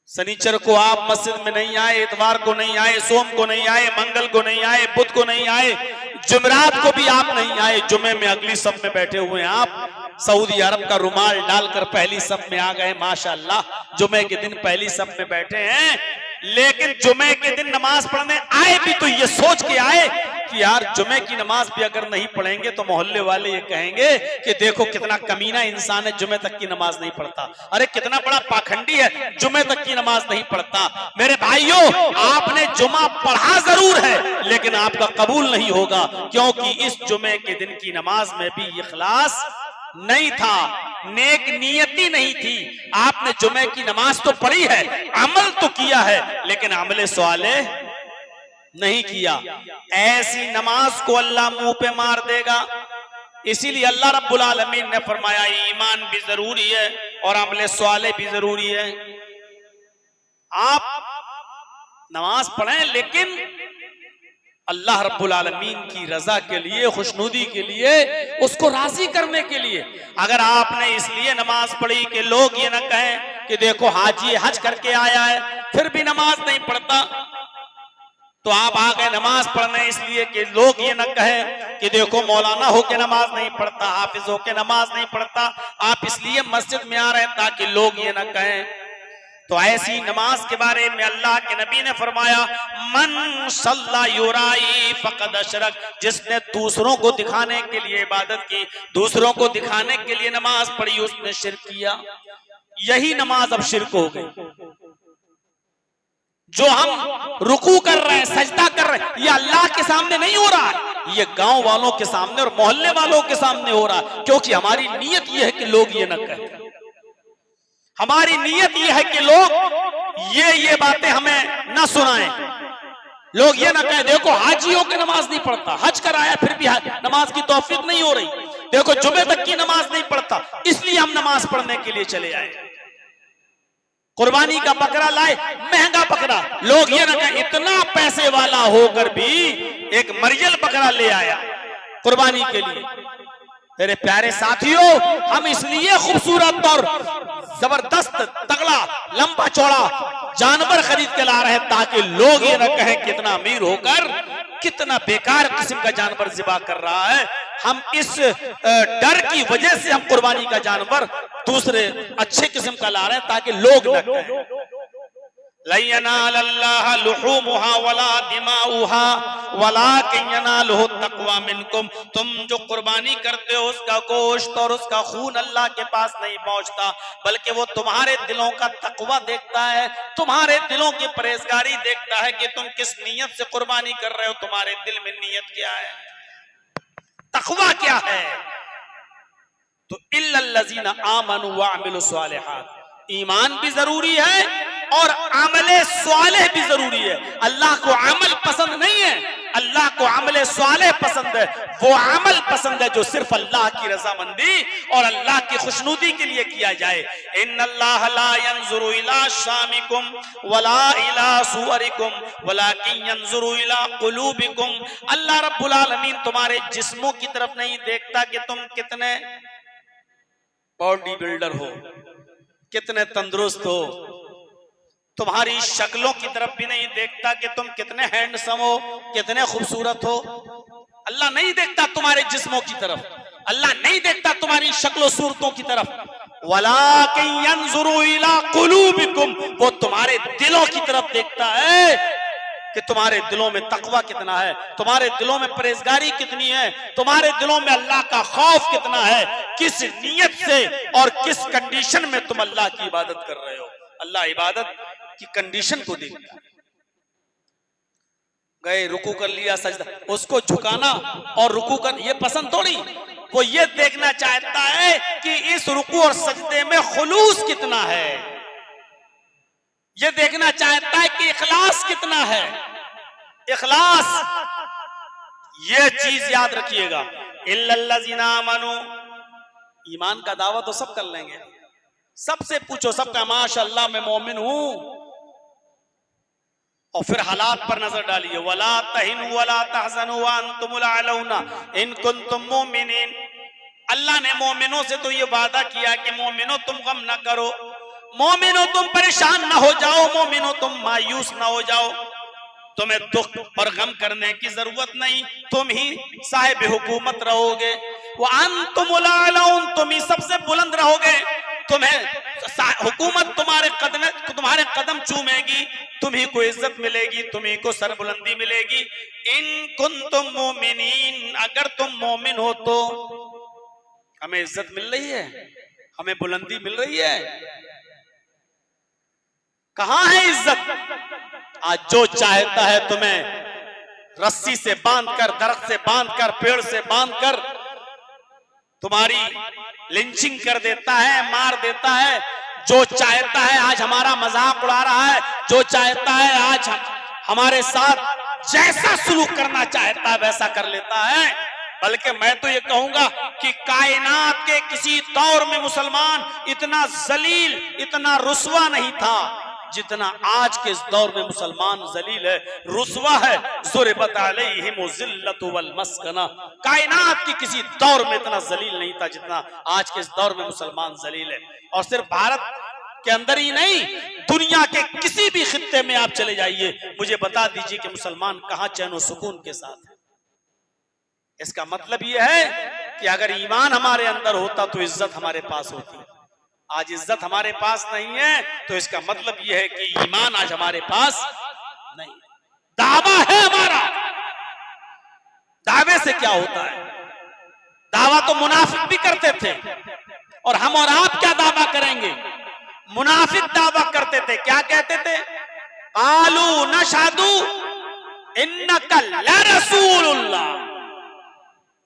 शनिचर को आप मस्जिद में नहीं आए, इतवार को नहीं आए, सोम को नहीं आए, मंगल को नहीं आए, बुध को नहीं आए, जुमेरात को भी आप नहीं आए, जुमे में अगली सब में बैठे हुए हैं आप। सऊदी अरब का रुमाल डालकर पहली सब में आ गए, माशाअल्लाह, जुमे के दिन पहली सब में बैठे हैं। लेकिन जुमे के दिन नमाज पढ़ने आए भी तो ये सोच के आए कि यार जुमे की नमाज भी अगर नहीं पढ़ेंगे तो मोहल्ले वाले ये कहेंगे कि देखो कितना कमीना इंसान है, जुमे तक की नमाज नहीं पढ़ता, अरे कितना बड़ा पाखंडी है, जुमे तक की नमाज नहीं पढ़ता। मेरे भाइयों, आपने जुमा पढ़ा जरूर है लेकिन आपका कबूल नहीं होगा, क्योंकि इस जुमे के दिन की नमाज में भी इखलास नहीं था, नेक नियति नहीं थी। आपने जुमे की नमाज तो पढ़ी है, अमल तो किया है, लेकिन अमले स्वाले नहीं किया। ऐसी नमाज को अल्लाह मुंह पे मार देगा। इसीलिए अल्लाह रब्बुल आलमीन ने फरमाया ईमान भी जरूरी है और अमले स्वाले भी जरूरी है। आप नमाज पढ़ें लेकिन अल्लाह रब्बुल आलमीन की रजा के लिए, खुशनुदी के लिए, उसको राजी करने के लिए। अगर आपने इसलिए नमाज पढ़ी कि लोग ये ना कहें कि देखो हाजी हज करके आया है फिर भी नमाज नहीं पढ़ता, तो आप आ गए नमाज पढ़ने इसलिए कि लोग ये ना कहें कि देखो मौलाना होके नमाज नहीं पढ़ता, हाफिज होके नमाज नहीं पढ़ता, आप इसलिए मस्जिद में आ रहे हैं ताकि लोग ये ना कहें। तो ऐसी नमाज के बारे में अल्लाह के नबी ने फरमाया मन सल्ला युराई फकद अशरक, जिसने दूसरों को दिखाने के लिए इबादत की, दूसरों को दिखाने के लिए नमाज पढ़ी, उसने शिर्क किया। यही नमाज अब शिर्क हो गई। जो हम रुकू कर रहे हैं, सजदा कर रहे हैं, ये अल्लाह के सामने नहीं हो रहा है, ये गांव वालों के सामने और मोहल्ले वालों के सामने हो रहा है, क्योंकि हमारी नीयत ये है कि लोग ये न कहें। हमारी नीयत ये है कि लोग ये बातें हमें ना सुनाएं, लोग ये ना कहें देखो हाजियों की नमाज नहीं पढ़ता, हज कराया फिर भी नमाज की तौफीक नहीं हो रही, देखो जुमे तक की नमाज नहीं पढ़ता, इसलिए हम नमाज पढ़ने के लिए चले आए। कुर्बानी का बकरा लाए, महंगा बकरा, लोग ये ना कहें इतना पैसे वाला होकर भी एक मरियल बकरा ले आया कुर्बानी के लिए। मेरे प्यारे साथियों, हम इसलिए खूबसूरत और जबरदस्त तगड़ा लंबा चौड़ा जानवर खरीद के ला रहे हैं ताकि लोग ये न कहें कितना अमीर होकर कितना बेकार किस्म का जानवर ज़िबा कर रहा है। हम इस डर की वजह से हम कुर्बानी का जानवर दूसरे अच्छे किस्म का ला रहे हैं ताकि लोग न कहें ला यनालल्लाह लुहूमुहा वला दिमाउहा वलाकिन यनालुहु तक़वा मिनकुम। तुम जो कुर्बानी करते हो उसका गोश्त और उसका खून अल्लाह के पास नहीं पहुंचता, बल्कि वो तुम्हारे दिलों का तक़वा देखता है, तुम्हारे दिलों की परहेजगारी देखता है कि तुम किस नीयत से कुर्बानी कर रहे हो, तुम्हारे दिल में नीयत क्या है, तक़वा क्या है। तो इल्लल्लज़ीना आमनू व अमिलुस सालिहात, ईमान भी जरूरी है और अमले स्वालेह भी जरूरी है। अल्लाह को अमल पसंद नहीं है, अल्लाह को अमले स्वालेह पसंद है। वो अमल पसंद है जो सिर्फ अल्लाह की रजामंदी और अल्लाह की खुशनुदी के लिए किया जाए। इन्नल्लाह ला यंजुरु इला शामिकुम वला इला सुवरिकुम वलाकिन यंजुरु इला कुलूबिकुम। अल्लाह रब्बुल आलमीन तुम्हारे जिस्मों की तरफ नहीं देखता कि तुम कितने बॉडी बिल्डर हो, कितने तंदुरुस्त हो, तुम्हारी शक्लों की तरफ भी नहीं देखता कि तुम कितने हैंडसम हो, कितने खूबसूरत हो। अल्लाह नहीं देखता तुम्हारे जिस्मों की तरफ, अल्लाह नहीं देखता तुम्हारी शक्लों सूरतों की तरफ। वलाकिन यंजुरु इला कुलूबिकुम, वो तुम्हारे दिलों की तरफ देखता है कि तुम्हारे दिलों में तकवा कितना है, तुम्हारे दिलों में परहेजगारी कितनी है, तुम्हारे दिलों में अल्लाह का खौफ कितना है, किस नीयत से और किस कंडीशन में तुम अल्लाह की इबादत कर रहे हो। अल्लाह इबादत की कंडीशन को देखता है। गए रुकू कर लिया, सजदा, उसको झुकाना और रुकू कर ये पसंद थोड़ी, वो ये देखना चाहता है कि इस रुकू और सजदे में खुलूस कितना है, ये देखना चाहता है कि इखलास कितना है। इखलास, ये चीज याद रखिएगा। इल्लल्लज़ीना आमनू, ईमान का दावा तो सब कर लेंगे, सबसे पूछो, सबका माशाअल्लाह मैं मोमिन हूं, और फिर हालात पर नजर डालिए। वला तहिनु वला तहज़नु व अंतुमुल अलौना इन कुंतुम मुमिनीन। अल्लाह ने मोमिनों से तो ये वादा किया कि मोमिनों तुम गम न करो, मोमिनो तुम परेशान ना हो जाओ, मोमिनो तुम मायूस ना हो जाओ, तुम्हें दुख और गम करने की जरूरत नहीं, तुम ही साहिब हुकूमत रहोगे। वो अंतुमुल आलऊन, तुम ही सबसे बुलंद रहोगे, तुम्हें हुकूमत तुम्हारे कदम चूमेगी, तुम्ही को इज्जत मिलेगी, तुम्ही को सरबुलंदी मिलेगी। इन कुंतुम मोमिनीन, अगर तुम मोमिन हो तो हमें इज्जत मिल रही है, हमें बुलंदी मिल रही है। कहां है इज्जत? आज जो चाहता है तुम्हें रस्सी से बांधकर, दरख्त से बांधकर, पेड़ से बांधकर तुम्हारी लिंचिंग कर देता है, मार देता है। जो चाहता है आज हमारा मजाक उड़ा रहा है, जो चाहता है आज हमारे साथ जैसा सलूक करना चाहता है वैसा कर लेता है। बल्कि मैं तो ये कहूंगा कि कायनात के किसी दौर में मुसलमान इतना जलील, इतना रुस्वा नहीं था जितना आज के इस दौर में मुसलमान जलील है, रुस्वा है। ज़ुरिबत अलैहिम ज़िल्लतु वल मस्कना, कायनात की किसी दौर में इतना जलील नहीं था जितना आज के इस दौर में मुसलमान जलील है। और सिर्फ भारत के अंदर ही नहीं, दुनिया के किसी भी खित्ते में आप चले जाइए, मुझे बता दीजिए कि मुसलमान कहां चैन और सुकून के साथ है। इसका मतलब यह है कि अगर ईमान हमारे अंदर होता तो इज्जत हमारे पास होती। आज इज्जत हमारे पास नहीं है तो इसका मतलब यह है कि ईमान आज हमारे पास नहीं। दावा है हमारा, दावे से क्या होता है? दावा तो मुनाफिक भी करते थे, और हम और आप क्या दावा करेंगे? मुनाफिक दावा करते थे, क्या कहते थे? आलू नशहदु इन्नका लरसूलुल्लाह।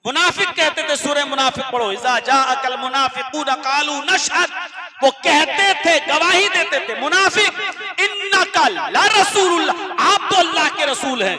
मुनाफिक कहते थे, सूरह मुनाफिक पढ़ो, इज़ा जाअकल मुनाफिकून क़ालू नशहद, वो कहते थे, गवाही देते थे मुनाफिक, इन्नका लरसूलुल्लाह, आप तो अल्लाह के रसूल हैं।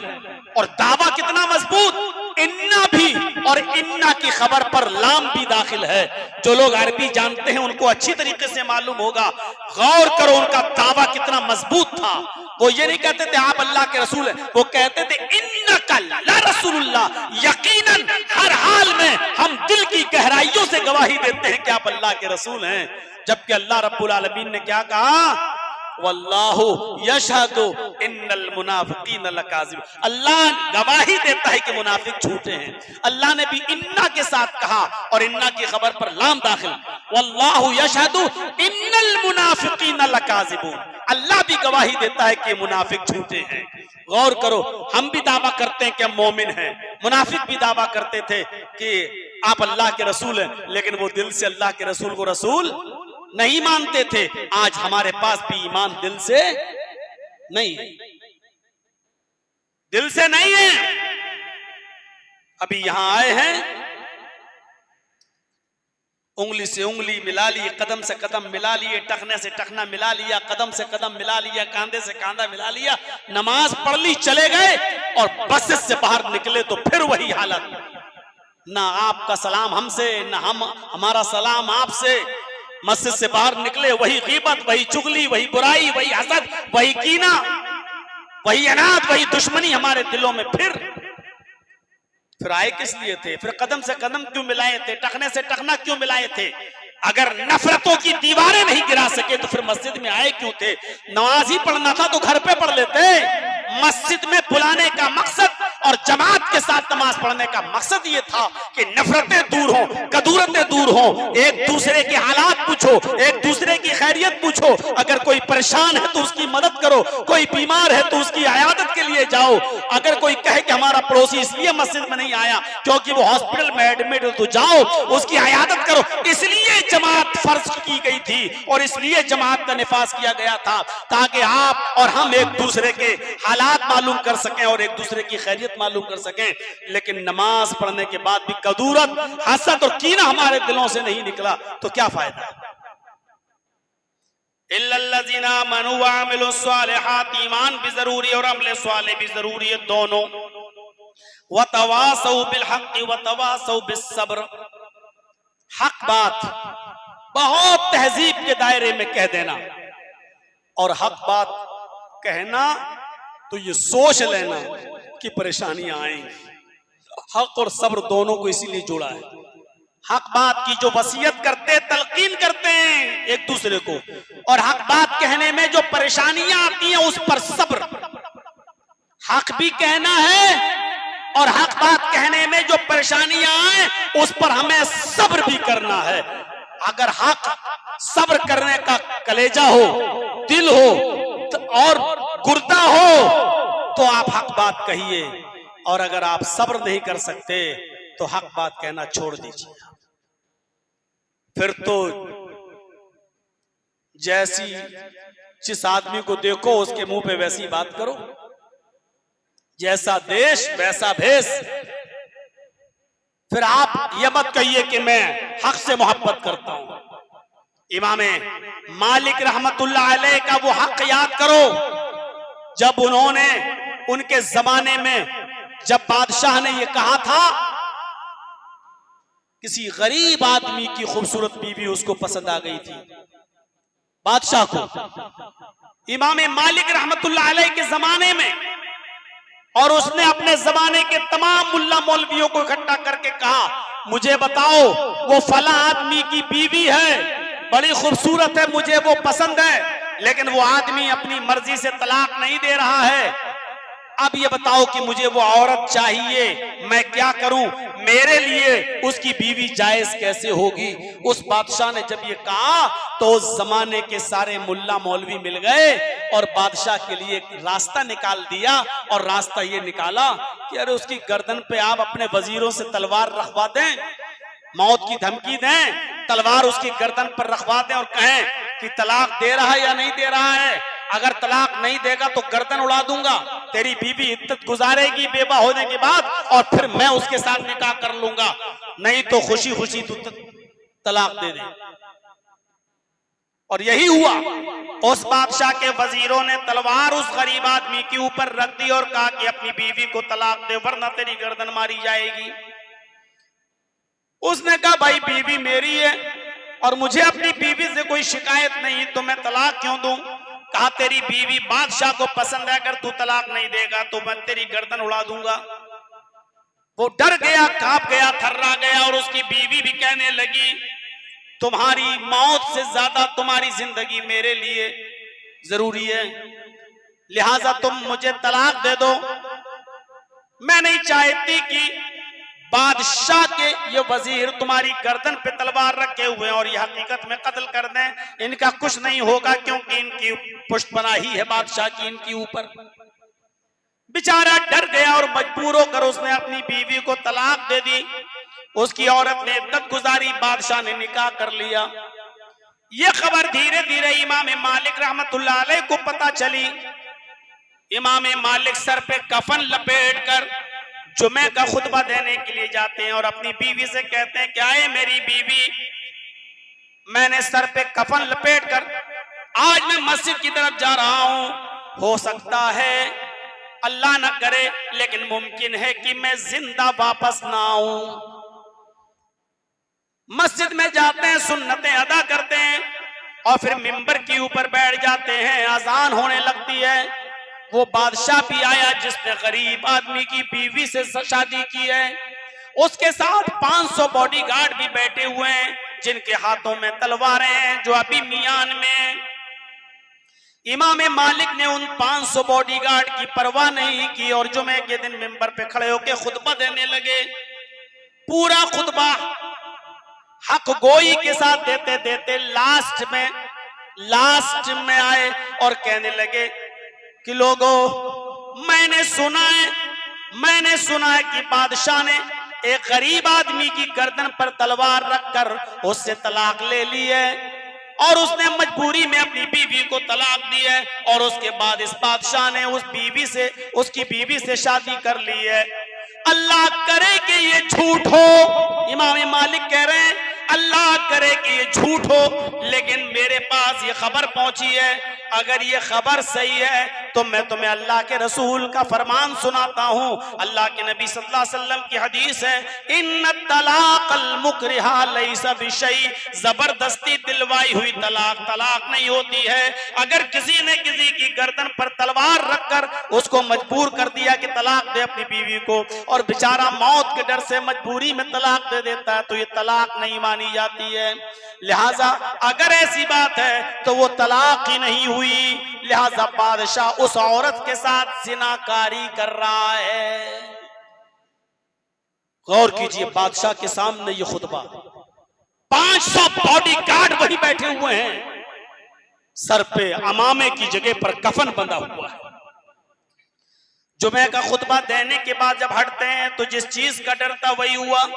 और दावा कितना मजबूत, इन्ना भी, और इन्ना की खबर पर लाम भी दाखिल है। जो लोग अरबी जानते हैं उनको अच्छी तरीके से मालूम होगा। गौर करो उनका दावा कितना मजबूत था। वो ये नहीं कहते थे आप अल्लाह के रसूल हैं, वो कहते थे इन्नका लरसूलुल्लाह, यकीनन हर हाल में हम दिल की गहराइयों से गवाही देते हैं कि आप अल्लाह के रसूल हैं। जबकि अल्लाह रब्बुल आलमीन ने क्या कहा? वल्लाहु यशहदु इन्नल मुनाफिकीन लकाज़िब, अल्लाह गवाही देता है कि मुनाफिक झूठे हैं। अल्लाह ने भी इन्ना के साथ कहा और इन्ना की खबर पर लाम दाखिल, वल्लाहु यशहदु इन्नल मुनाफिकीन लकाज़िबून, अल्लाह भी गवाही देता है कि मुनाफिक झूठे हैं। गौर करो, हम भी दावा करते हैं कि हम मोमिन हैं, मुनाफिक भी दावा करते थे कि आप अल्लाह के रसूल हैं, लेकिन वो दिल से अल्लाह के रसूल को रसूल नहीं मानते थे। आज हमारे पास भी ईमान दिल से नहीं है, दिल से नहीं है। अभी यहां आए हैं, उंगली से उंगली मिला ली, कदम से कदम मिला लिए, टखने से टखना मिला लिया, कदम से कदम मिला लिया, कांधे से कांधा मिला लिया, नमाज पढ़ ली, चले गए, और बस से बाहर निकले तो फिर वही हालत, ना आपका सलाम हमसे, ना हमारा सलाम आपसे। मस्जिद से बाहर निकले, वही गीबत, वही चुगली, वही बुराई, वही हसद, वही कीना, वही अनाद, वही दुश्मनी हमारे दिलों में। फिर आए किस लिए थे? फिर कदम से कदम क्यों मिलाए थे? टखने से टखना क्यों मिलाए थे? अगर नफरतों की दीवारें नहीं गिरा सके तो फिर मस्जिद में आए क्यों थे? नमाज ही पढ़ना था तो घर पे पढ़ लेते। मस्जिद में बुलाने का मकसद और जमात के साथ नमाज पढ़ने का मकसद ये था कि नफरतें दूर हों, कदूरतें दूर हों, एक दूसरे के हालात पूछो, एक दूसरे की खैरियत पूछो। अगर कोई परेशान है तो उसकी मदद करो, कोई बीमार है तो उसकी इयादत के लिए जाओ। अगर कोई कहे कि हमारा पड़ोसी इसलिए मस्जिद में नहीं आया क्योंकि वो हॉस्पिटल में एडमिट है, तो जाओ उसकी इयादत करो। इसलिए जमात फर्ज की गई थी और इसलिए जमात का निफाज किया गया था, ताकि आप और हम एक दूसरे के हालात मालूम कर सकें और एक दूसरे की खैरियत मालूम कर सकें। लेकिन नमाज पढ़ने के बाद भी कदूरत, हसद और कीना हमारे दिलों से नहीं निकला तो क्या फायदा? इल्लल्लज़ीना आमनू व अमिलुस सालिहात, ईमान भी जरूरी और अमल सालिह भी जरूरी है दोनों। व तवासौ बिल हक़ व तवासौ बिस सब्र, हक बात बहुत तहजीब के दायरे में कह देना, और हक बात कहना तो ये सोच लेना कि परेशानियां आएंगी। हक और सब्र दोनों को इसीलिए जोड़ा है। हक बात की जो वसीयत करते, तलकीन करते हैं एक दूसरे को, और हक बात कहने में जो परेशानियां आती हैं उस पर सब्र। हक भी कहना है और हक बात कहने में जो परेशानियां आए उस पर हमें सब्र भी करना है। अगर हक सब्र करने का कलेजा हो, दिल हो और गुर्दा हो तो आप हक बात कहिए, और अगर आप सब्र नहीं कर सकते तो हक बात कहना छोड़ दीजिए। फिर तो जैसी जिस आदमी को देखो उसके मुंह पे वैसी बात करो, जैसा देश वैसा भेष। फिर आप ये मत कहिए कि मैं हक से मोहब्बत करता हूं। इमाम मालिक रहमतुल्लाह अलैह का वो हक याद करो जब उन्होंने, उनके जमाने में जब बादशाह ने ये कहा था, किसी गरीब आदमी की खूबसूरत बीवी उसको पसंद आ गई थी बादशाह को, इमाम मालिक रहमतुल्लाह अलैह के जमाने में, और उसने अपने जमाने के तमाम मुल्ला मौलवियों को इकट्ठा करके कहा, मुझे बताओ वो फला आदमी की बीवी है, बड़ी खूबसूरत है, मुझे वो पसंद है, लेकिन वो आदमी अपनी मर्जी से तलाक नहीं दे रहा है। अब ये बताओ कि मुझे वो औरत चाहिए, मैं क्या करूं, मेरे लिए उसकी बीवी जायज कैसे होगी। उस बादशाह ने जब ये कहा तो उस जमाने के सारे मुल्ला मौलवी मिल गए और बादशाह के लिए एक रास्ता निकाल दिया, और रास्ता ये निकाला कि अरे उसकी गर्दन पे आप अपने वजीरों से तलवार रखवा दें, मौत की धमकी दें, तलवार उसकी गर्दन पर रखवा दें और कहें कि तलाक दे रहा है या नहीं दे रहा है, अगर तलाक नहीं देगा तो गर्दन उड़ा दूंगा, तेरी बीवी इद्दत गुजारेगी बेवा होने के बाद, और फिर मैं उसके साथ निकाह कर लूंगा, नहीं तो खुशी खुशी तू तलाक दे दे। और यही हुआ, उस बादशाह के वजीरों ने तलवार उस गरीब आदमी के ऊपर रख दी और कहा कि अपनी बीवी को तलाक दे वरना तेरी गर्दन मारी जाएगी। उसने कहा भाई बीवी मेरी है और मुझे अपनी बीवी से कोई शिकायत नहीं, तो मैं तलाक क्यों दूं। कहा तेरी बीवी बादशाह को पसंद है, अगर तू तलाक नहीं देगा तो मैं तेरी गर्दन उड़ा दूंगा। वो डर गया, कांप गया, थर्रा गया, और उसकी बीवी भी कहने लगी तुम्हारी मौत से ज्यादा तुम्हारी जिंदगी मेरे लिए जरूरी है, लिहाजा तुम मुझे तलाक दे दो। मैं नहीं चाहती कि बादशाह के ये वजीर तुम्हारी गर्दन पे तलवार रखे हुए और ये हकीकत में कत्ल कर दें, इनका कुछ नहीं होगा क्योंकि इनकी पुष्टपनाही है बादशाह की इनकी ऊपर। बेचारा डर गया और मजबूर होकर उसने अपनी बीवी को तलाक दे दी। उसकी औरत ने इद्दत गुजारी, बादशाह ने निकाह कर लिया। ये खबर धीरे धीरे इमाम मालिक रहमतुल्लाह अलैह को पता चली। इमाम मालिक सर पे कफन लपेट कर जुमे का खुतबा देने के लिए जाते हैं और अपनी बीवी से कहते हैं क्या है मेरी बीवी, मैंने सर पे कफन लपेट कर आज मैं मस्जिद की तरफ जा रहा हूं, हो सकता है अल्लाह ना करे लेकिन मुमकिन है कि मैं जिंदा वापस ना आऊं। मस्जिद में जाते हैं, सुन्नतें अदा करते हैं और फिर मिंबर के ऊपर बैठ जाते हैं। अजान होने लगती है। वो बादशाह भी आया जिसने गरीब आदमी की बीवी से शादी की है, उसके साथ 500 बॉडीगार्ड भी बैठे हुए हैं जिनके हाथों में तलवारें हैं जो अभी मियान में। इमाम मालिक ने उन 500 बॉडीगार्ड की परवाह नहीं की और जुमे के दिन मिंबर पे खड़े होकर खुतबा देने लगे। पूरा खुतबा हक गोई के साथ देते देते लास्ट में आए और कहने लगे कि लोगों मैंने सुना है कि बादशाह ने एक गरीब आदमी की गर्दन पर तलवार रखकर उससे तलाक ले ली है और उसने मजबूरी में अपनी बीवी को तलाक दी है और उसके बाद इस बादशाह ने उसकी बीवी से शादी कर ली है। अल्लाह करे कि ये झूठ हो। इमाम मालिक कह रहे हैं अल्लाह करे कि ये झूठ हो, लेकिन मेरे पास ये खबर पहुंची है, अगर ये खबर सही है तो मैं तुम्हें अल्लाह के रसूल का फरमान सुनाता हूं। अल्लाह के नबी सल्लल्लाहु अलैहि वसल्लम की हदीस है, इन्न तलाक़ल मुकरिहा लैसा बिशै, जबरदस्ती दिलवाई हुई तलाक तलाक नहीं होती है। अगर किसी ने किसी की गर्दन पर तलवार रखकर उसको मजबूर कर दिया कि तलाक दे अपनी बीवी को, और बेचारा मौत के डर से मजबूरी में तलाक दे देता है, तो ये तलाक नहीं मानी जाती है। लिहाजा अगर ऐसी बात है तो वो तलाक ही नहीं हुई, लिहाजा बादशाह उस औरत के साथ जिनाकारी कर रहा है। गौर कीजिए, बादशाह के सामने ये खुतबा, 500 बॉडीगार्ड वहीं बैठे हुए हैं, सर पे अमामे की जगह पर कफन बंधा हुआ है। जुमे का खुतबा देने के बाद जब हटते हैं तो जिस चीज का डर था वही हुआ,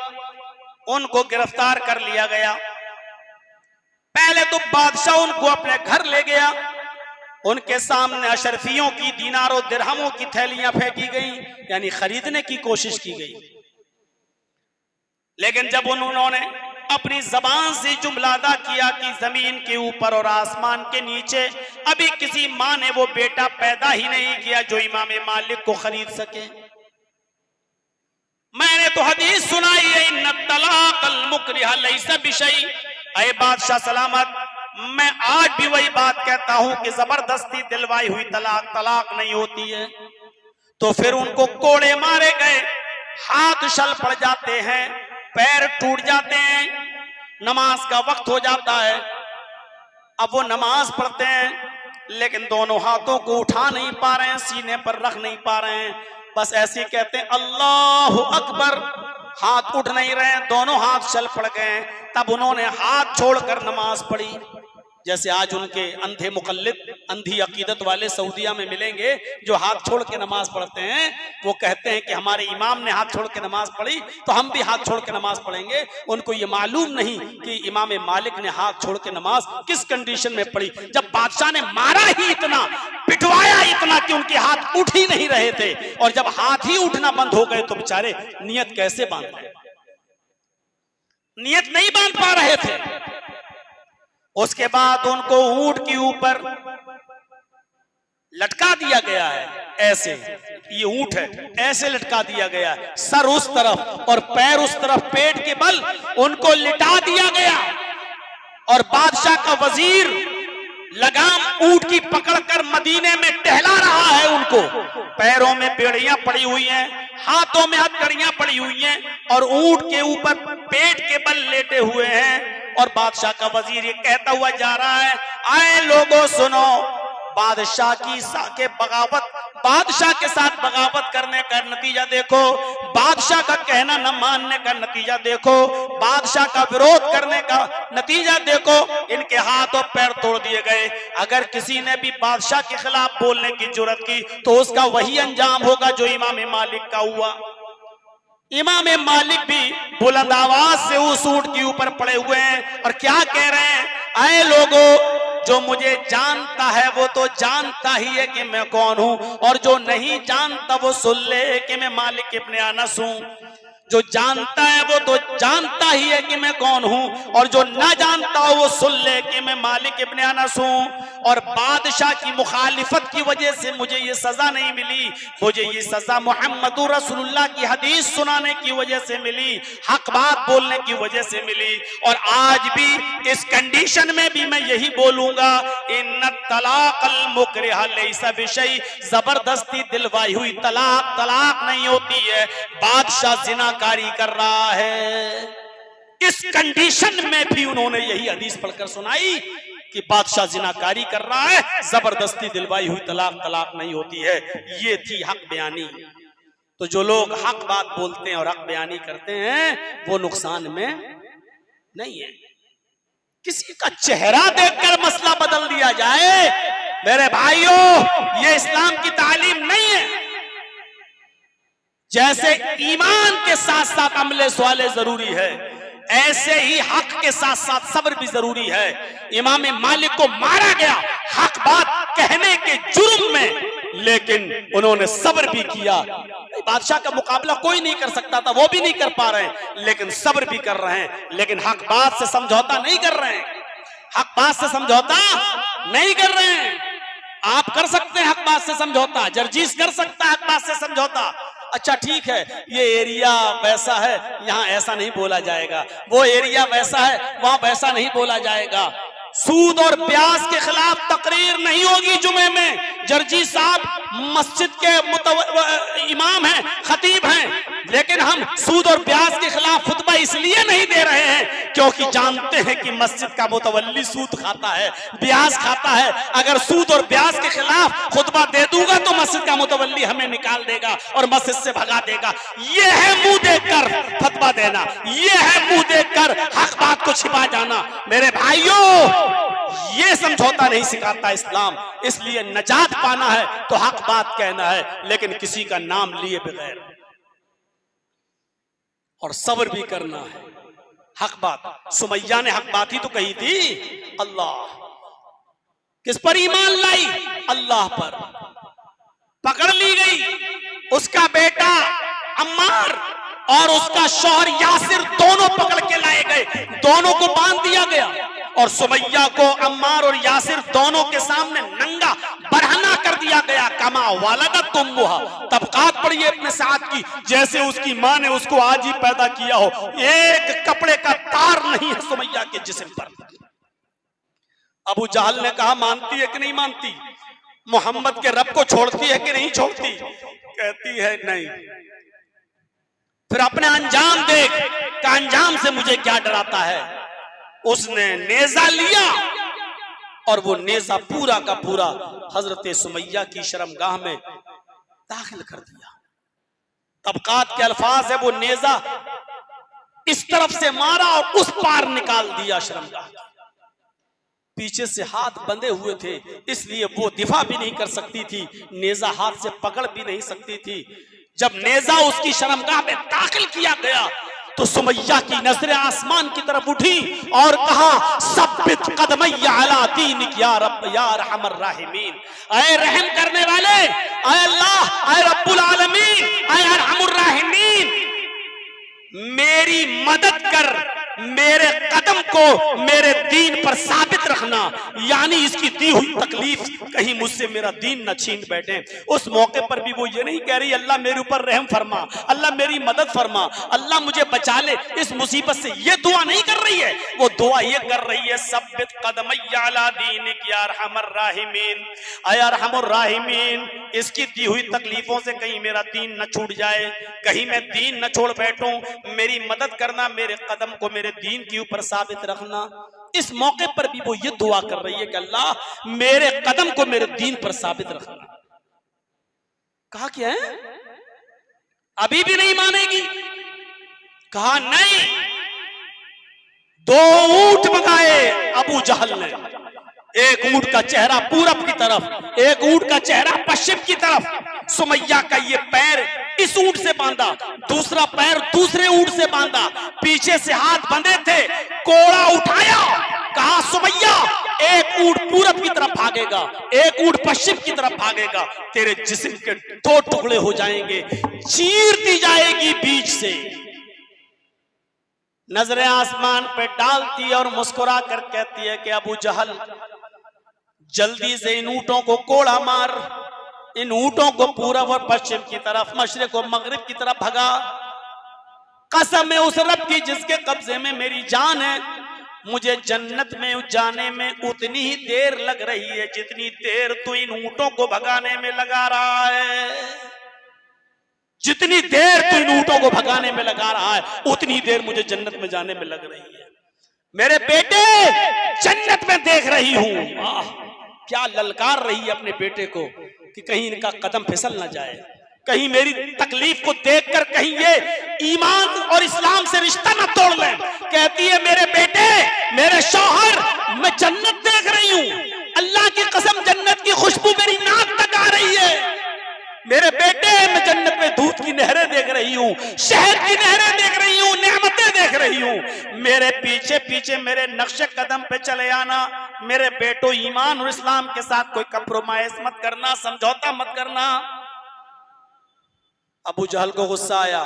उनको गिरफ्तार कर लिया गया। पहले तो बादशाह उनको अपने घर ले गया, उनके सामने अशरफियों की दीनारों दिरहमों की थैलियां फेंकी गई, यानी खरीदने की कोशिश की गई। लेकिन जब उन्होंने अपनी जबान से जुमला अदा किया कि जमीन के ऊपर और आसमान के नीचे अभी किसी माँ ने वो बेटा पैदा ही नहीं किया जो इमाम मालिक को खरीद सके। मैंने तो हदीस सुनाई है, इन्न तलाक़ल मुकरिहा लैसा बिशै। ऐ बादशाह सलामत, मैं आज भी वही बात कहता हूं कि जबरदस्ती दिलवाई हुई तलाक तलाक नहीं होती है। तो फिर उनको कोड़े मारे गए, हाथ शल पड़ जाते हैं, पैर टूट जाते हैं, नमाज का वक्त हो जाता है। अब वो नमाज पढ़ते हैं, लेकिन दोनों हाथों को उठा नहीं पा रहे हैं, सीने पर रख नहीं पा रहे हैं, बस ऐसे कहते हैं अल्लाहु अकबर, हाथ उठ नहीं रहे हैं, दोनों हाथ चल पड़ गए। तब उन्होंने हाथ छोड़कर नमाज पढ़ी। जैसे आज उनके अंधे मुकल्लिद, अंधी अकीदत वाले सऊदिया में मिलेंगे जो हाथ छोड़ के नमाज पढ़ते हैं, वो कहते हैं कि हमारे इमाम ने हाथ छोड़ के नमाज पढ़ी तो हम भी हाथ छोड़ के नमाज पढ़ेंगे। उनको ये मालूम नहीं कि इमाम मालिक ने हाथ छोड़ के नमाज किस कंडीशन में पढ़ी, जब बादशाह ने मारा ही इतना, पिटवाया इतना कि उनके हाथ उठ ही नहीं रहे थे, और जब हाथ ही उठना बंद हो गए तो बेचारे नियत कैसे बांध रहे, नियत नहीं बांध पा रहे थे। उसके बाद उनको ऊंट के ऊपर लटका दिया गया है, ऐसे, ये ऊंट है, ऐसे लटका दिया गया है, सर उस तरफ और पैर उस तरफ, पेट के बल उनको लिटा दिया गया। और बादशाह का वजीर लगाम ऊंट की पकड़कर मदीने में टहला रहा है उनको, पैरों में बेड़ियां पड़ी हुई हैं, हाथों में हथकड़ियां पड़ी हुई हैं, और ऊंट के ऊपर पेट के बल लेटे हुए हैं। और बादशाह का वजीर ये कहता हुआ जा रहा है, आए लोगों सुनो, बादशाह के बगावत, बादशाह के साथ बगावत करने का नतीजा देखो, बादशाह का कहना न मानने का नतीजा देखो, बादशाह का विरोध करने का नतीजा देखो। इनके हाथ और पैर तोड़ दिए गए। अगर किसी ने भी बादशाह के खिलाफ बोलने की जुर्रत की तो उसका वही अंजाम होगा जो इमाम मालिक का हुआ। इमाम मालिक भी बुलंद आवाज से उस ऊंट के ऊपर पड़े हुए हैं और क्या कह रहे हैं, आए लोगों, जो मुझे जानता है वो तो जानता ही है कि मैं कौन हूं, और जो नहीं जानता वो सुन ले कि मैं मालिक इब्न अनस हूं। जो जानता है वो तो जानता ही है कि मैं कौन हूं, और जो ना जानता हो वो सुन ले कि मैं मालिक इब्न अनस हूं। और बादशाह की मुखालिफत की वजह से मुझे ये सजा नहीं मिली, मुझे ये सजा मुहम्मदुर रसूलुल्लाह की हदीस सुनाने की वजह से मिली, हक बात बोलने की वजह से मिली। और आज भी इस कंडीशन में भी मैं यही बोलूंगा, इन्न तलाक़ल मुकरिहा लैसा बिशै, जबरदस्ती दिलवाई हुई तलाक तलाक नहीं होती है। बादशाह जिनाकारी कर रहा है। इस कंडीशन में भी उन्होंने यही हदीस पढ़कर सुनाई कि बादशाह जिनाकारी कर रहा है, जबरदस्ती दिलवाई हुई तलाक तलाक नहीं होती है। ये थी हक बयानी। तो जो लोग हक बात बोलते हैं और हक बयानी करते हैं वो नुकसान में नहीं है। किसी का चेहरा देखकर मसला बदल दिया जाए, मेरे भाइयों, ये इस्लाम की तालीम नहीं है। जैसे ईमान के साथ साथ अमले स्वाले जरूरी है, ऐसे ही हक के साथ साथ सब्र भी जरूरी है। इमाम मालिक को मारा गया हक बात कहने के जुर्म में, लेकिन उन्होंने सब्र भी किया। बादशाह का मुकाबला कोई नहीं कर सकता था, वो भी नहीं कर पा रहे हैं, लेकिन सब्र भी कर रहे हैं, लेकिन हक बात से समझौता नहीं कर रहे हैं, हक बात से समझौता नहीं कर रहे हैं। आप कर सकते हैं हक बात से समझौता, जर्जीस कर सकता है हक बात से समझौता। अच्छा ठीक है, ये एरिया वैसा है, यहाँ ऐसा नहीं बोला जाएगा, वो एरिया वैसा है, वहां वैसा नहीं बोला जाएगा। सूद और ब्याज के खिलाफ तकरीर नहीं होगी जुमे में। जर्जी साहब मस्जिद के इमाम हैं, खतीब हैं, लेकिन हम सूद और ब्याज के खिलाफ खुतबा इसलिए नहीं दे रहे हैं क्योंकि जानते हैं कि मस्जिद का मुतवल्ली सूद खाता है, ब्याज खाता है। अगर सूद और ब्याज के खिलाफ खुतबा दे दूंगा तो मस्जिद का मुतवल्ली हमें निकाल देगा और मस्जिद से भगा देगा। ये है मुंह देखकर फतवा देना, ये है मुंह देखकर हक बात को छिपा जाना। मेरे भाइयों, ये समझौता नहीं सिखाता इस्लाम। इसलिए नजात पाना है तो हक बात कहना है, लेकिन किसी का नाम लिए बगैर, और सब्र भी करना है। हक बात, सुमैया ने हक बात ही तो कही थी। अल्लाह किस पर ईमान लाई? अल्लाह पर। पकड़ ली गई, उसका बेटा अम्मार और उसका शौहर यासिर दोनों पकड़ के लाए गए, दोनों को बांध दिया गया और सुमैया को अम्मार और यासिर दोनों के सामने नंगा बरहना कर दिया गया। कमा वालदा तुम मुहा, तबकात पड़ी अपने साथ की, जैसे उसकी मां ने उसको आज ही पैदा किया हो। एक कपड़े का तार नहीं है सुमैया के जिस्म पर। अबू जहल ने कहा, मानती है कि नहीं मानती? मोहम्मद के रब को छोड़ती है कि नहीं छोड़ती? कहती है नहीं। फिर अपने अंजाम देख, का अंजाम से मुझे क्या डराता है। उसने नेजा लिया और वो नेजा पूरा का पूरा हजरत सुमैया की शर्मगाह में दाखिल कर दिया। तबकात के अल्फाज है, वो नेजा इस तरफ से मारा और उस पार निकाल दिया शर्मगाह। पीछे से हाथ बंधे हुए थे, इसलिए वो दिफा भी नहीं कर सकती थी, नेजा हाथ से पकड़ भी नहीं सकती थी। जब नेजा उसकी शर्मगाह में दाखिल किया गया तो सुमैया की नजरें आसमान की तरफ उठी और कहा, सब्बित कदमैया अला दीनिक या रब या अरहमर राहिमीन। ऐ रहम करने वाले, ऐ अल्लाह, ऐ रब्बुल आलमीन, ऐ अरहमुर राहिमीन, मेरी मदद कर, मेरे कदम को मेरे दीन पर साबित रखना, यानी इसकी दी हुई तकलीफ कहीं मुझसे मेरा दीन न छीन बैठे। उस मौके पर भी वो ये नहीं कह रही अल्लाह मेरे ऊपर रहम फरमा, अल्लाह मेरी मदद फरमा, अल्लाह मुझे बचा ले इस मुसीबत से, ये दुआ नहीं कर रही है। वो दुआ ये कर रही है, सब्बित कदमैया अला दीनिक या अरहमर राहिमीन, ऐ अरहमुर राहिमीन, इसकी दी हुई तकलीफों से कहीं मेरा दीन न छूट जाए, कहीं मैं दीन न छोड़ बैठूं, मेरी मदद करना, मेरे कदम को मेरे दीन के ऊपर साबित रखना। इस मौके पर भी वो ये दुआ कर रही है कि अल्लाह मेरे कदम को मेरे दीन पर साबित रखना। कहा क्या है? अभी भी नहीं मानेगी। कहा नहीं। 2 ऊंट मंगाए अबू जहल ने, एक ऊंट का चेहरा पूरब की तरफ, एक ऊंट का चेहरा पश्चिम की तरफ। सुमैया का ये पैर इस ऊंट से बांधा, दूसरा पैर दूसरे ऊंट से बांधा, पीछे से हाथ बंधे थे, कोड़ा उठाया, कहा सुमैया एक ऊंट पूरब की तरफ भागेगा, एक ऊंट पश्चिम की तरफ भागेगा, तेरे जिस्म के 2 टुकड़े हो जाएंगे, चीर दी जाएगी बीच से। नजरें आसमान पे डालती और मुस्कुरा कर कहती है कि अबू जहल जल्दी से इन ऊंटों को कोड़ा मार, इन ऊंटों को पूरब और पश्चिम की तरफ, मशरिक और मगरिब की तरफ भगा। कसम है उस रब की जिसके कब्जे में मेरी जान है, मुझे जन्नत में जाने में उतनी ही देर लग रही है जितनी देर तू इन ऊंटों को भगाने में लगा रहा है। जितनी देर तू इन ऊंटों को भगाने में लगा रहा है, उतनी देर मुझे जन्नत में जाने में लग रही है। मेरे बेटे जन्नत में देख रही हूं। क्या ललकार रही है अपने बेटे को कि कहीं इनका कदम फिसल ना जाए, कहीं मेरी तकलीफ को देखकर कहीं ये ईमान और इस्लाम से रिश्ता ना तोड़ लें। कहती है मेरे बेटे, मेरे शौहर, मैं जन्नत देख रही हूं, अल्लाह की कसम जन्नत की खुशबू मेरी नाक तक आ रही है। मेरे बेटे, मैं जन्नत में दूध की नहरें देख रही हूँ, शहद की नहरें देख रही हूँ, नेमतें देख रही हूँ। मेरे पीछे पीछे मेरे नक्शे कदम पे चले आना। मेरे बेटो, ईमान और इस्लाम के साथ कोई कंप्रोमाइज मत करना, समझौता मत करना। अबू जहल को गुस्सा आया,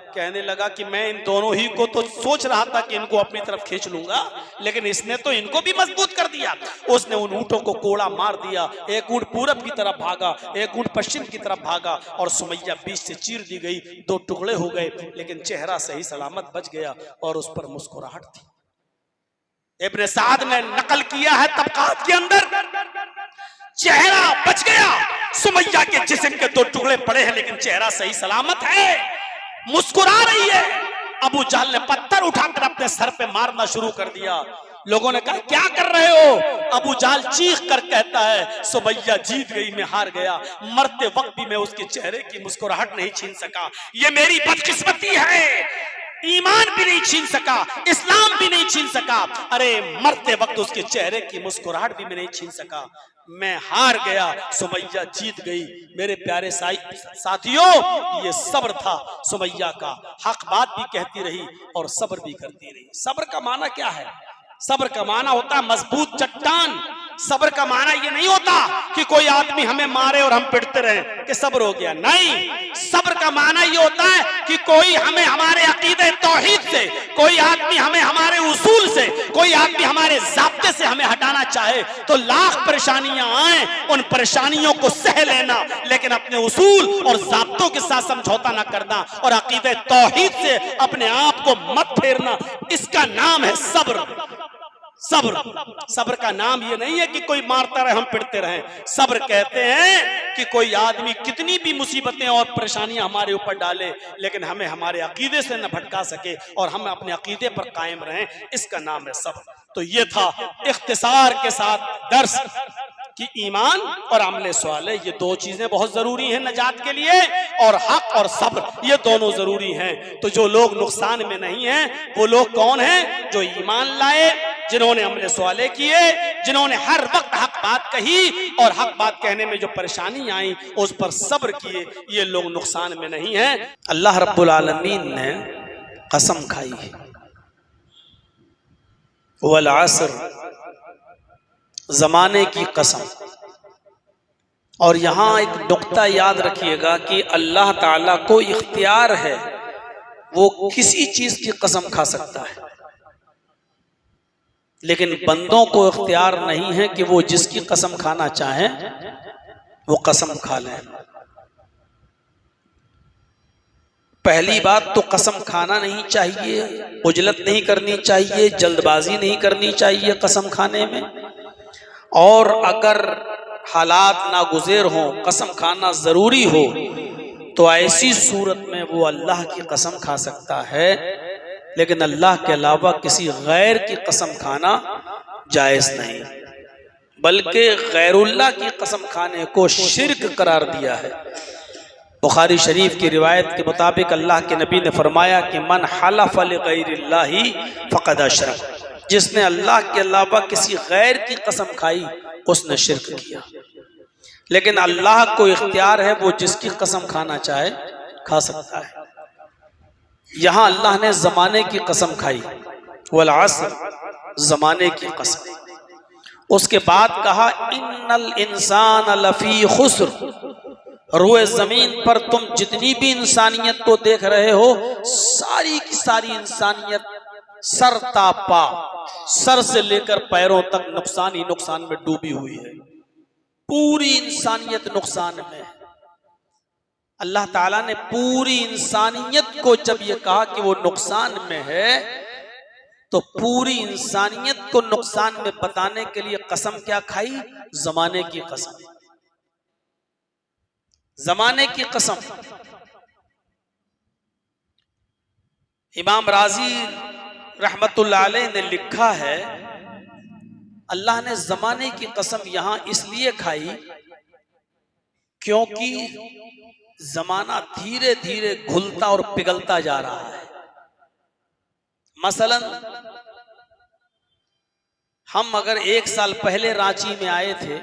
कहने लगा कि मैं इन दोनों ही को तो सोच रहा था कि इनको अपनी तरफ खींच लूंगा, लेकिन इसने तो इनको भी मजबूत कर दिया। उसने उन ऊँटों को कोड़ा मार दिया, एक ऊँट पूरब की तरफ भागा, एक ऊँट पश्चिम की तरफ भागा और सुमैया बीच से चीर दी गई, दो टुकड़े हो गए, लेकिन चेहरा सही सलामत बच गया और उस पर मुस्कुराहट थी। इब्ने साद ने नकल किया है तबकात के अंदर, चेहरा बच गया, सुमैया के जिस्म के दो टुकड़े पड़े हैं लेकिन चेहरा सही सलामत है, मुस्कुरा रही है। अबू जहल ने पत्थर उठाकर अपने सर पे मारना शुरू कर दिया। लोगों ने कहा क्या कर रहे हो? अबू जहल चीख कर कहता है सुमैया जीत गई, मैं हार गया, मरते वक्त भी मैं उसके चेहरे की मुस्कुराहट नहीं छीन सका, ये मेरी बदकिस्मती है, ईमान भी नहीं छीन सका, इस्लाम भी नहीं छीन सका, अरे मरते वक्त उसके चेहरे की मुस्कुराहट भी मैं नहीं छीन सका, मैं हार गया, सुमैया जीत गई। मेरे प्यारे साथियों, ये सब्र था सुमैया का, हक बात भी कहती रही और सब्र भी करती रही। सब्र का माना क्या है? सब्र का माना होता है मजबूत चट्टान। सब्र का माना ये नहीं होता कि कोई आदमी हमें मारे और हम पिटते रहे कि सब्र हो गया, नहीं। सब्र का माना ये होता है कि कोई हमें हमारे अकीदे तौहीद से, कोई आदमी हमें हमारे उसूल से, कोई आदमी हमारे ज़ाब्ते से हमें हटाना चाहे तो लाख परेशानियां आए, उन परेशानियों को सह लेना, लेकिन अपने उसूल और ज़ाब्तों के साथ समझौता ना करना और अकीदे तौहीद से अपने आप को मत फेरना, इसका नाम है सब्र। सब्र, सब्र का नाम ये नहीं है कि कोई मारता रहे हम पिटते रहें। सब्र कहते हैं कि कोई आदमी कितनी भी मुसीबतें और परेशानियां हमारे ऊपर डाले लेकिन हमें हमारे अकीदे से न भटका सके और हम अपने अकीदे पर कायम रहें, इसका नाम है सब्र। तो ये था इख्तिसार के साथ दर्स कि ईमान और अमले स्वाले ये दो चीजें बहुत जरूरी हैं नजात के लिए, और हक और सब्र ये दोनों जरूरी हैं। तो जो लोग नुकसान में नहीं हैं वो लोग कौन हैं? जो ईमान लाए, जिन्होंने अमले स्वाले किए, जिन्होंने हर वक्त हक बात कही और हक बात कहने में जो परेशानी आई उस पर सब्र किए, ये लोग नुकसान में नहीं हैं। अल्लाह रब्बुल आलमीन ने कसम खाई है, वल असर, जमाने की कसम। और यहां एक नुक्ता याद रखिएगा कि अल्लाह ताला को इख्तियार है, वो किसी चीज की कसम खा सकता है, लेकिन बंदों को इख्तियार नहीं है कि वो जिसकी कसम खाना चाहें वो कसम खा लें। पहली बात तो कसम खाना नहीं चाहिए, उजलत नहीं करनी चाहिए, जल्दबाजी नहीं करनी चाहिए कसम खाने में, और अगर हालात नागुज़ेर हों, कसम खाना ज़रूरी हो, तो ऐसी सूरत में वो अल्लाह की कसम खा सकता है, लेकिन अल्लाह के अलावा किसी गैर की कसम खाना जायज़ नहीं, बल्कि गैरुल्लाह की कसम खाने को शिर्क करार दिया है। बुखारी शरीफ की रिवायत के मुताबिक अल्लाह के नबी ने फरमाया कि मन हलफ़ लिगैरिल्लाहि फ़क़द अशरक, जिसने अल्लाह के अलावा किसी गैर की कसम खाई उसने शिर्क किया। लेकिन अल्लाह को इख्तियार है, वो जिसकी कसम खाना चाहे खा सकता है। यहां अल्लाह ने जमाने की कसम खाई, वल असर, जमाने की कसम। उसके बाद कहा इन्नल इंसान लफी खुस्र, रोए जमीन पर तुम जितनी भी इंसानियत को देख रहे हो, सारी की सारी इंसानियत सर तापा, सर से लेकर पैरों तक नुकसान ही नुकसान में डूबी हुई है। पूरी इंसानियत नुकसान में। अल्लाह ताला ने पूरी इंसानियत को जब ये कहा कि वो नुकसान में है, तो पूरी इंसानियत को नुकसान में बताने के लिए कसम क्या खाई? जमाने की कसम। जमाने की कसम। इमाम राजी रहमतुल्लाह अलैह ने लिखा है, अल्लाह ने जमाने की कसम यहां इसलिए खाई क्योंकि जमाना धीरे धीरे घुलता और पिघलता जा रहा है। मसलन हम अगर 1 साल पहले रांची में आए थे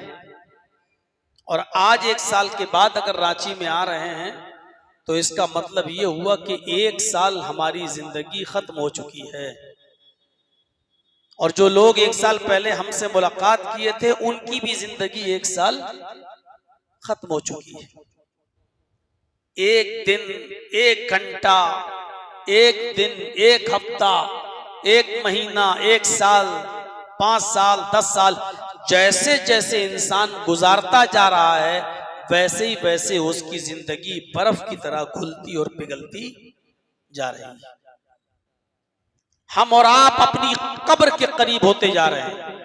और आज 1 साल के बाद अगर रांची में आ रहे हैं, तो इसका मतलब ये हुआ कि 1 साल हमारी जिंदगी खत्म हो चुकी है। और जो लोग 1 साल पहले हमसे मुलाकात किए थे, उनकी भी जिंदगी 1 साल खत्म हो चुकी है। एक दिन, एक घंटा, एक दिन, एक हफ्ता, एक महीना, एक साल, 5 साल, 10 साल, जैसे जैसे इंसान गुजारता जा रहा है वैसे ही वैसे उसकी जिंदगी बर्फ की तरह घुलती और पिघलती जा रही है। हम और आप अपनी कब्र के करीब होते जा रहे हैं।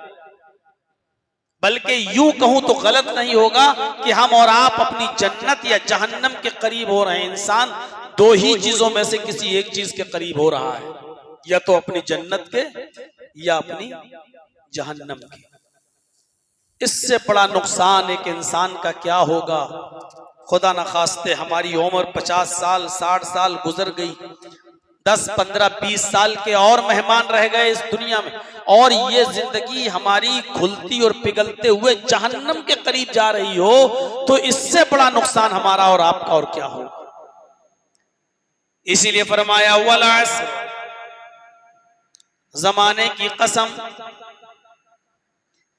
बल्कि यूं कहूं तो गलत नहीं होगा कि हम और आप अपनी जन्नत या जहन्नम के करीब हो रहे हैं। इंसान दो ही चीजों में से किसी एक चीज के करीब हो रहा है, या तो अपनी जन्नत के या अपनी जहन्नम के। इससे बड़ा नुकसान एक इंसान का क्या होगा। खुदा न खास्ते हमारी उम्र 50 साल 60 साल गुजर गई, 10, 15, 20 साल के और मेहमान रह गए इस दुनिया में, और ये जिंदगी हमारी खुलती और पिघलते हुए जहन्नम के करीब जा रही हो, तो इससे बड़ा नुकसान हमारा और आपका और क्या हो। इसीलिए फरमाया वल अस्र, जमाने की कसम,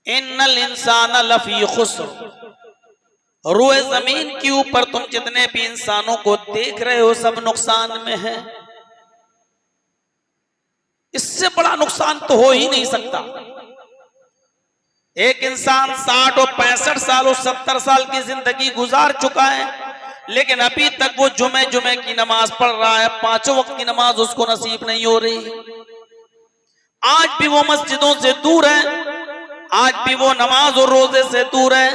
इन्नल इंसान लफी खुस्र, रोए जमीन के ऊपर तुम जितने भी इंसानों को देख रहे हो सब नुकसान में है। इससे बड़ा नुकसान तो हो ही नहीं सकता। एक इंसान 60 और 65 साल और 70 साल की जिंदगी गुजार चुका है, लेकिन अभी तक वो जुमे की नमाज पढ़ रहा है, 5 वक्त की नमाज उसको नसीब नहीं हो रही। आज भी वो मस्जिदों से दूर है, आज भी वो नमाज और रोजे से दूर है,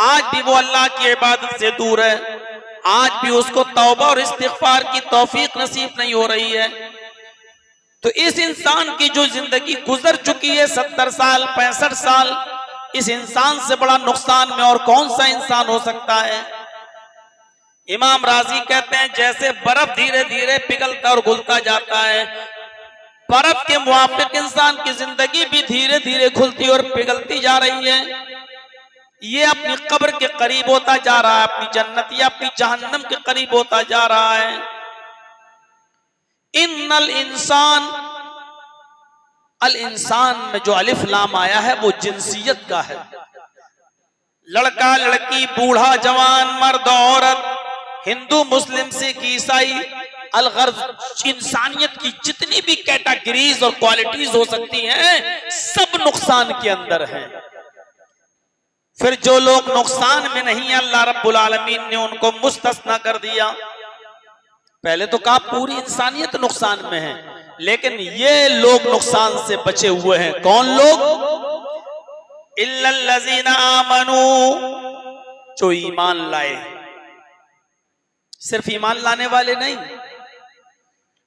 आज भी वो अल्लाह की इबादत से दूर है, आज भी उसको तौबा और इस्तिग़फ़ार की तौफीक नसीब नहीं हो रही है। तो इस इंसान की जो जिंदगी गुजर चुकी है 70 साल 65 साल, इस इंसान से बड़ा नुकसान में और कौन सा इंसान हो सकता है। इमाम राजी कहते हैं जैसे बर्फ धीरे धीरे पिघलता और घुलता जाता है, बर्फ के मुवाफिक इंसान की जिंदगी भी धीरे धीरे घुलती और पिघलती जा रही है। ये अपनी कब्र के करीब होता जा रहा है, अपनी जन्नत या अपनी जहन्नम के करीब होता जा रहा है। इन्नल इंसान, अल इंसान में जो अलिफ लाम आया है वो जिनसियत का है। लड़का लड़की, बूढ़ा जवान, मर्द औरत, हिंदू मुस्लिम सिख ईसाई, अलगर्ज इंसानियत की जितनी भी कैटेगरीज और क्वालिटीज हो सकती हैं सब नुकसान के अंदर हैं। फिर जो लोग नुकसान में नहीं, अल्लाह रब्बुल आलमीन ने उनको मुस्तस्ना कर दिया। पहले तो कहा पूरी इंसानियत नुकसान में है, लेकिन ये लोग नुकसान से बचे हुए हैं। कौन लोग? इल्लल्लज़ीना आमनू, जो ईमान लाए। सिर्फ ईमान लाने वाले नहीं,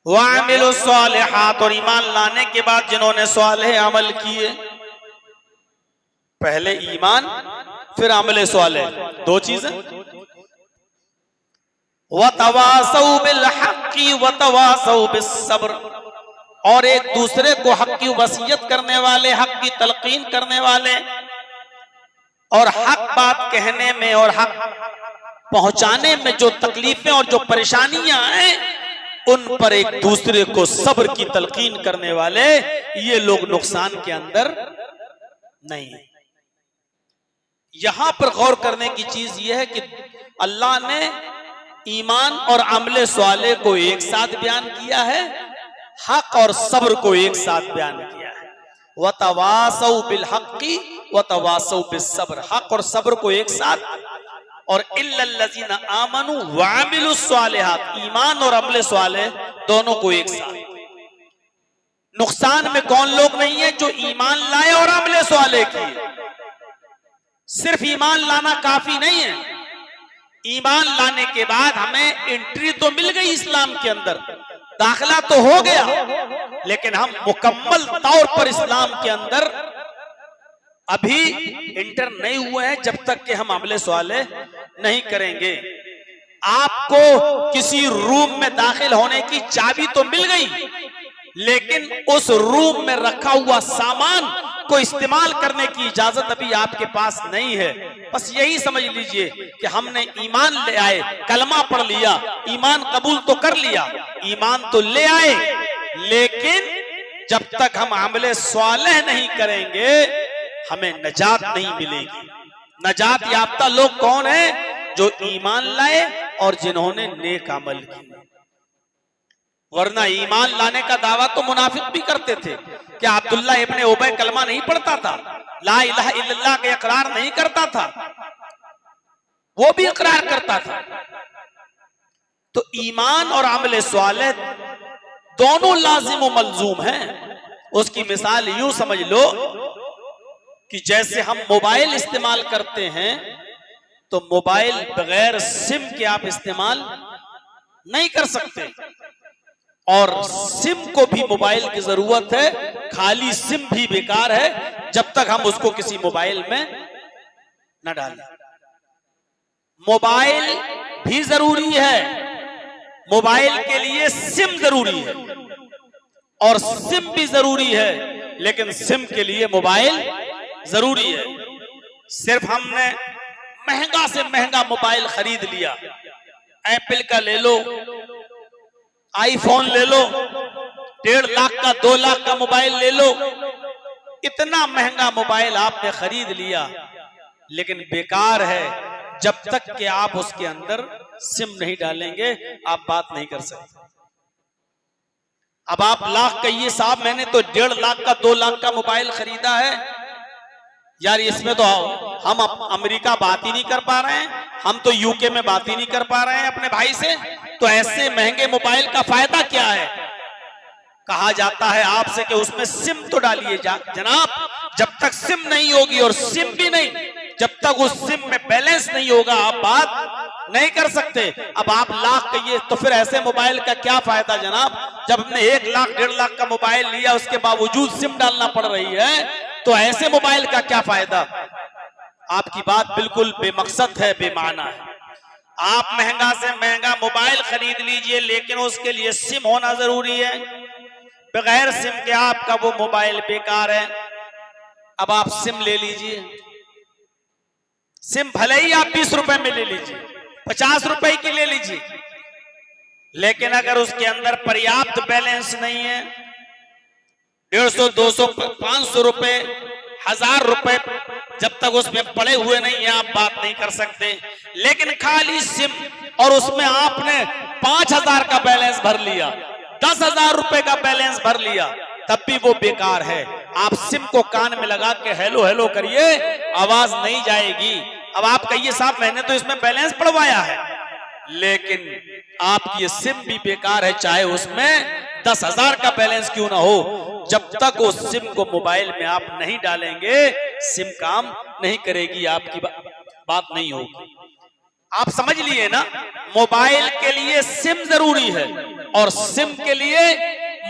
वामिलुस सालिहात, और ईमान लाने के बाद जिन्होंने सालेह अमल किए। पहले ईमान फिर अमल सालेह, दो चीजें। वतवासौ बिल हक़्क़ि वतवासौ बिस सब्र, और एक दूसरे को हक की वसीयत करने वाले, हक की तलकीन करने वाले, और हक बात कहने में और हक पहुंचाने में जो तकलीफें और जो परेशानियां हैं उन पर एक दूसरे को सब्र की तलकीन करने वाले, ये लोग नुकसान के अंदर नहीं है। यहां पर गौर करने की चीज यह है कि अल्लाह ने ईमान और अमले स्वाले को एक साथ बयान किया है, हक और सब्र को एक साथ बयान किया है। वतवासौ बिल हक़्क़ि वतवासौ बिस सब्र, हक और सब्र को एक साथ, और इल्लल्लज़ीना आमनू वअमिलुस सालिहात, ईमान और अमले स्वाले दोनों को एक साथ। नुकसान में कौन लोग नहीं है? जो ईमान लाए और अमले स्वाले किए। सिर्फ ईमान लाना काफी नहीं है, ईमान लाने के बाद हमें एंट्री तो मिल गई इस्लाम के अंदर, दाखिला तो हो गया, लेकिन हम मुकम्मल तौर पर इस्लाम के अंदर अभी इंटर नहीं हुए हैं जब तक कि हम अमले स्वाले नहीं करेंगे। आपको किसी रूम में दाखिल होने की चाबी तो मिल गई, लेकिन उस रूम में रखा हुआ सामान को इस्तेमाल करने की इजाजत अभी आपके पास नहीं है। बस यही समझ लीजिए कि हमने ईमान ले आए, कलमा पढ़ लिया, ईमान कबूल तो कर लिया, ईमान तो ले आए, लेकिन जब तक हम अमले स्वालेह नहीं करेंगे हमें नजात नहीं मिलेगी। नजात याफ्ता लोग कौन है? जो ईमान लाए और जिन्होंने नेक अमल किए। वरना ईमान लाने का दावा तो मुनाफिक भी करते थे। क्या अब्दुल्ला इब्ने उबय कलमा नहीं पढ़ता था? ला इलाहा इल्लल्लाह का इकरार नहीं करता था? वो भी इकरार करता था। तो ईमान और अमल स्वालिह दोनों लाजिम व मलजूम हैं। उसकी मिसाल यूं समझ लो कि जैसे हम मोबाइल इस्तेमाल करते हैं तो मोबाइल बगैर सिम के आप इस्तेमाल नहीं कर सकते, और सिम को भी मोबाइल की जरूरत है। खाली सिम भी बेकार है जब तक हम उसको किसी मोबाइल में न डालें। मोबाइल भी जरूरी है, मोबाइल के लिए सिम जरूरी है, और सिम भी जरूरी है, लेकिन सिम के लिए मोबाइल जरूरी है। सिर्फ हमने महंगा से महंगा मोबाइल खरीद लिया, एप्पल का ले लो, आईफोन ले लो, 1.5 लाख का 2 लाख का मोबाइल ले लो, इतना महंगा मोबाइल आपने खरीद लिया, लेकिन बेकार है जब तक कि आप उसके अंदर सिम नहीं डालेंगे, आप बात नहीं कर सकते। अब आप लाख कहिए, साहब मैंने तो 1.5 लाख का 2 लाख का मोबाइल खरीदा है, यार इसमें तो हम अमेरिका बात ही नहीं कर पा रहे हैं, हम तो यूके में बात ही नहीं कर पा रहे हैं अपने भाई से, तो ऐसे महंगे मोबाइल का फायदा क्या है? कहा जाता है आपसे कि उसमें सिम तो डालिए जनाब। जब तक सिम नहीं होगी, और सिम भी नहीं, जब तक उस सिम में बैलेंस नहीं होगा, आप बात नहीं कर सकते। अब आप लाख कहिए तो फिर ऐसे मोबाइल का क्या फायदा जनाब? जब हमने 1 लाख 1.5 लाख का मोबाइल लिया, उसके बावजूद सिम डालना पड़ रही है, तो ऐसे मोबाइल का क्या फायदा? आपकी बात बिल्कुल बेमकसद है, बेमाना है। आप महंगा से महंगा मोबाइल खरीद लीजिए, लेकिन उसके लिए सिम होना जरूरी है। बगैर सिम के आपका वो मोबाइल बेकार है। अब आप सिम ले लीजिए, सिम भले ही आप 20 रुपए में ले लीजिए, 50 रुपए की ले लीजिए, लेकिन अगर उसके अंदर पर्याप्त बैलेंस नहीं है, 150, 200, 500 रुपए, 1000 रुपए जब तक उसमें पड़े हुए नहीं है, आप बात नहीं कर सकते। लेकिन खाली सिम, और उसमें आपने 5000 का बैलेंस भर लिया, 10,000 रुपए का बैलेंस भर लिया, तब भी वो बेकार है। आप सिम को कान में लगा के हेलो हेलो करिए, आवाज नहीं जाएगी। अब आप कहिए साहब मैंने तो इसमें बैलेंस पड़वाया है, लेकिन आपकी ये सिम भी बेकार है, चाहे उसमें 10,000 का बैलेंस क्यों ना हो। जब तक उस सिम को मोबाइल में आप नहीं डालेंगे, सिम काम नहीं करेगी, आपकी बात नहीं होगी। आप समझ लिए ना, मोबाइल के लिए सिम जरूरी है और सिम के लिए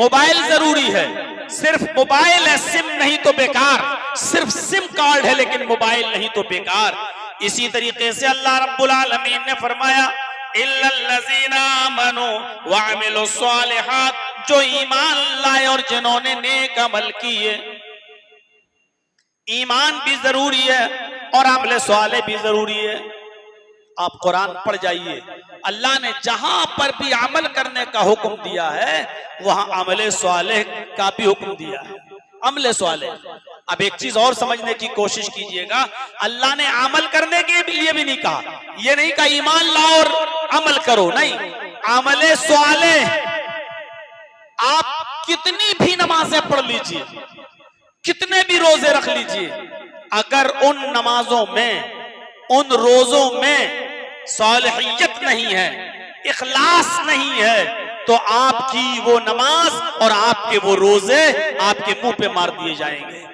मोबाइल जरूरी है। सिर्फ मोबाइल है, सिम नहीं तो बेकार। सिर्फ सिम कार्ड है लेकिन मोबाइल नहीं तो बेकार। इसी तरीके से अल्लाह रब्बुल आलमीन ने फरमाया, इल्लल्लज़ीना आमनू व अमिलुस्सालिहात, जो ईमान लाए और जिन्होंने नेक अमल किए। ईमान भी जरूरी है और अमल स्वालिह भी जरूरी है। आप कुरान पढ़ जाइए, अल्लाह ने जहां पर भी अमल करने का हुक्म दिया है, वहां अमल स्वालिह का भी हुक्म दिया है। अमल स्वालिह। अब एक चीज और समझने की कोशिश कीजिएगा, अल्लाह ने अमल करने के लिए भी नहीं कहा, ये नहीं कहा ईमान लाओ और अमल करो, नहीं। अमल स्वालिह, आप कितनी भी नमाजें पढ़ लीजिए, कितने भी रोजे रख लीजिए, अगर उन नमाजों में, उन रोजों में सालिहियत नहीं है, इखलास नहीं है, तो आपकी वो नमाज और आपके वो रोजे आपके मुंह पे मार दिए जाएंगे।